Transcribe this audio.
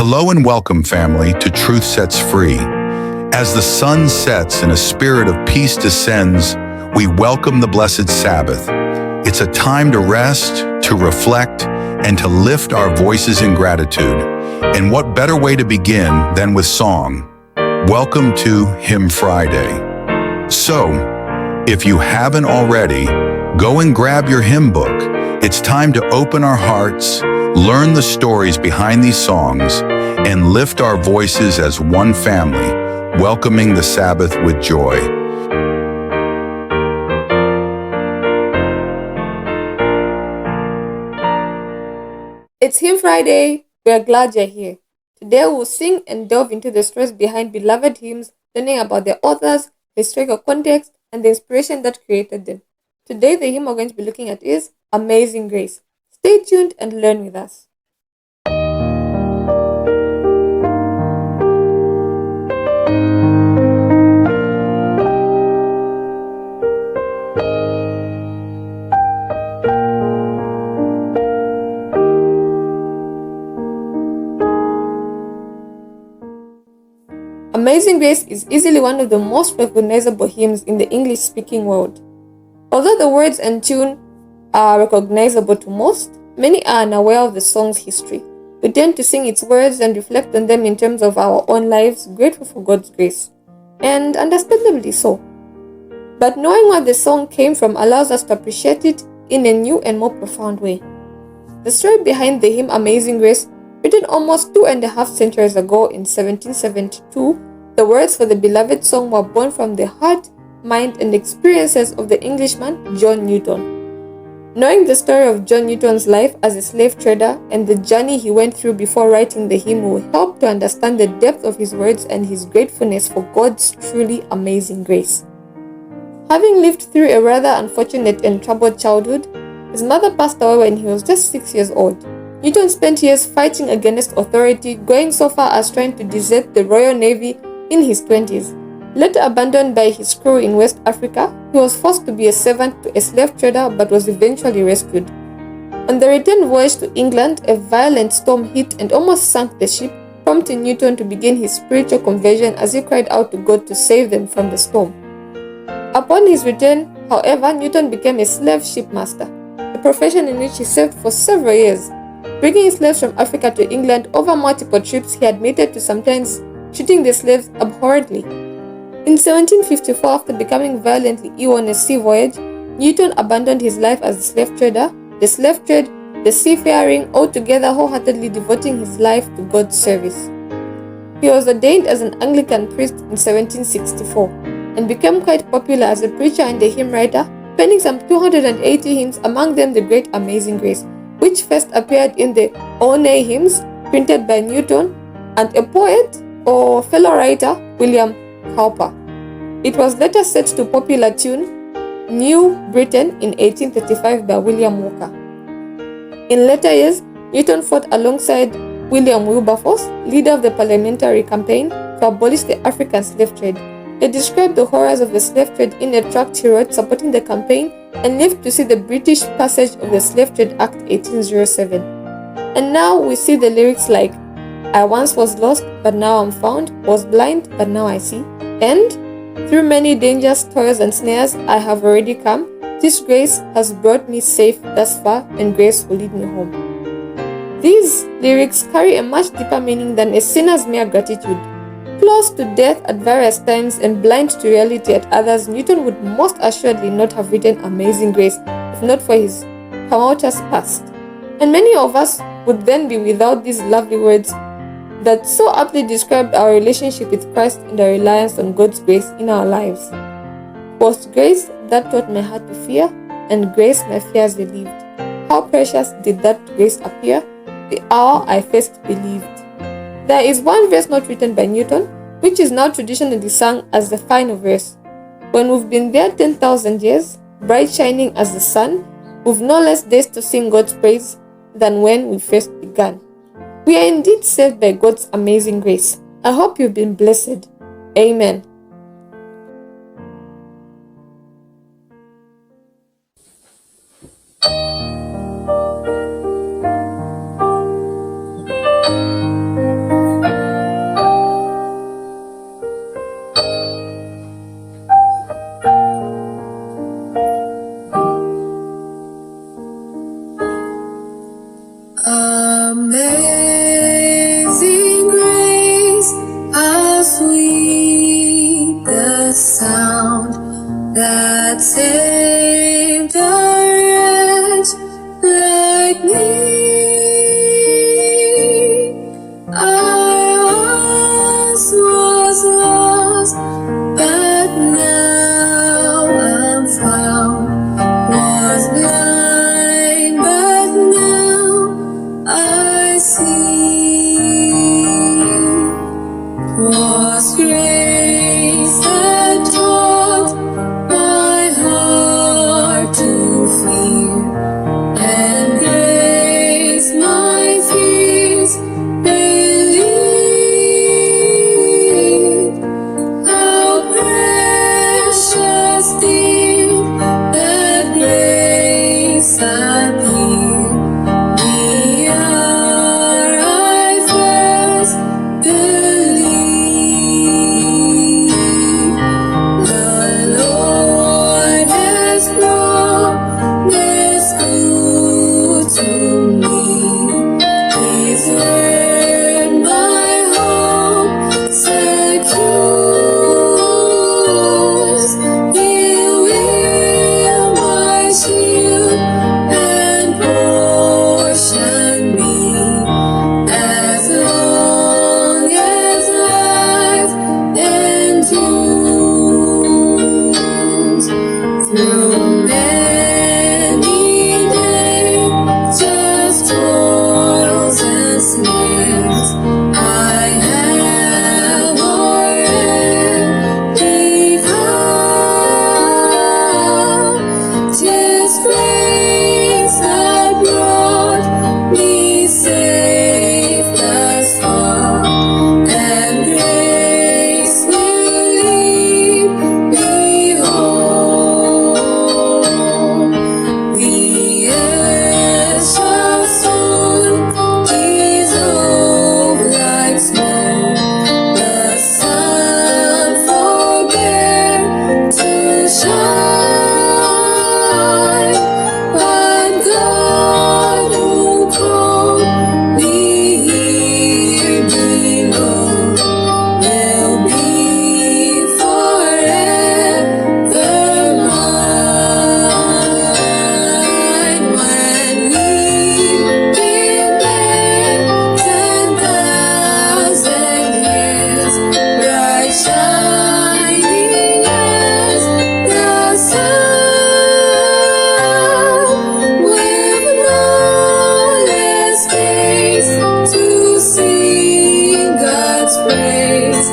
Hello and welcome, family, to Truth Sets Free. As the sun sets and a spirit of peace descends, we welcome the blessed Sabbath. It's a time to rest, to reflect, and to lift our voices in gratitude. And what better way to begin than with song? Welcome to Hymn Friday. So, if you haven't already, go and grab your hymn book. It's time to open our hearts, learn the stories behind these songs, and lift our voices as one family, welcoming the Sabbath with joy. It's Hymn Friday. We're glad you're here. Today we'll sing and delve into the stories behind beloved hymns, learning about their authors, historical context, and the inspiration that created them. Today the hymn we're going to be looking at is Amazing Grace. Stay tuned and learn with us. Amazing Grace is easily one of the most recognizable hymns in the English-speaking world. Although the words and tune are recognizable to most, many are unaware of the song's history. We tend to sing its words and reflect on them in terms of our own lives, grateful for God's grace, and understandably so. But knowing where the song came from allows us to appreciate it in a new and more profound way. The story behind the hymn Amazing Grace, written almost 2.5 centuries ago in 1772, the words for the beloved song were born from the heart, mind, and experiences of the Englishman John Newton. Knowing the story of John Newton's life as a slave trader and the journey he went through before writing the hymn will help to understand the depth of his words and his gratefulness for God's truly amazing grace. Having lived through a rather unfortunate and troubled childhood, his mother passed away when he was just 6 years old. Newton spent years fighting against authority, going so far as trying to desert the Royal Navy in his 20s. Later abandoned by his crew in West Africa, he was forced to be a servant to a slave trader but was eventually rescued. On the return voyage to England, a violent storm hit and almost sank the ship, prompting Newton to begin his spiritual conversion as he cried out to God to save them from the storm. Upon his return, however, Newton became a slave shipmaster, a profession in which he served for several years. Bringing slaves from Africa to England over multiple trips, he admitted to sometimes treating the slaves abhorrently. In 1754, after becoming violently ill on a sea voyage, Newton abandoned his life as a slave trader, the slave trade, the seafaring, altogether wholeheartedly devoting his life to God's service. He was ordained as an Anglican priest in 1764 and became quite popular as a preacher and a hymn writer, penning some 280 hymns, among them the Great Amazing Grace, which first appeared in the Olney hymns printed by Newton and a poet or fellow writer, William Cowper. It was later set to popular tune New Britain in 1835 by William Walker. In later years, Newton fought alongside William Wilberforce, leader of the parliamentary campaign to abolish the African slave trade. He described the horrors of the slave trade in a tract he wrote supporting the campaign and lived to see the British passage of the Slave Trade Act 1807. And now we see the lyrics like, I once was lost, but now I'm found, was blind, but now I see, and through many dangers, toils, and snares I have already come. This grace has brought me safe thus far, and grace will lead me home. These lyrics carry a much deeper meaning than a sinner's mere gratitude. Close to death at various times and blind to reality at others, Newton would most assuredly not have written Amazing Grace if not for his tumultuous past. And many of us would then be without these lovely words that so aptly described our relationship with Christ and our reliance on God's grace in our lives. Was grace that taught my heart to fear, and grace my fears relieved. How precious did that grace appear, the hour I first believed. There is one verse not written by Newton, which is now traditionally sung as the final verse. When we've been there 10,000 years, bright shining as the sun, we've no less days to sing God's praise than when we first began. We are indeed saved by God's amazing grace. I hope you've been blessed. Amen. Was grace that taught my heart to fear, and grace my fears relieved. How precious did that grace appear the hour I first believed. The Lord has brought this good to me. His word my hope secures. He will my shield and portion be, as long as life endures. Through many dangers, toils, and snares, I have already come. 'Tis grace that brought me safe thus far, and grace will lead me home. The earth shall soon dissolve like smoke, the sun forbear to shine, but God who called me here below will be forever mine. When we've been there 10,000 years, bright shining as the sun, with no less days to sing God's praise.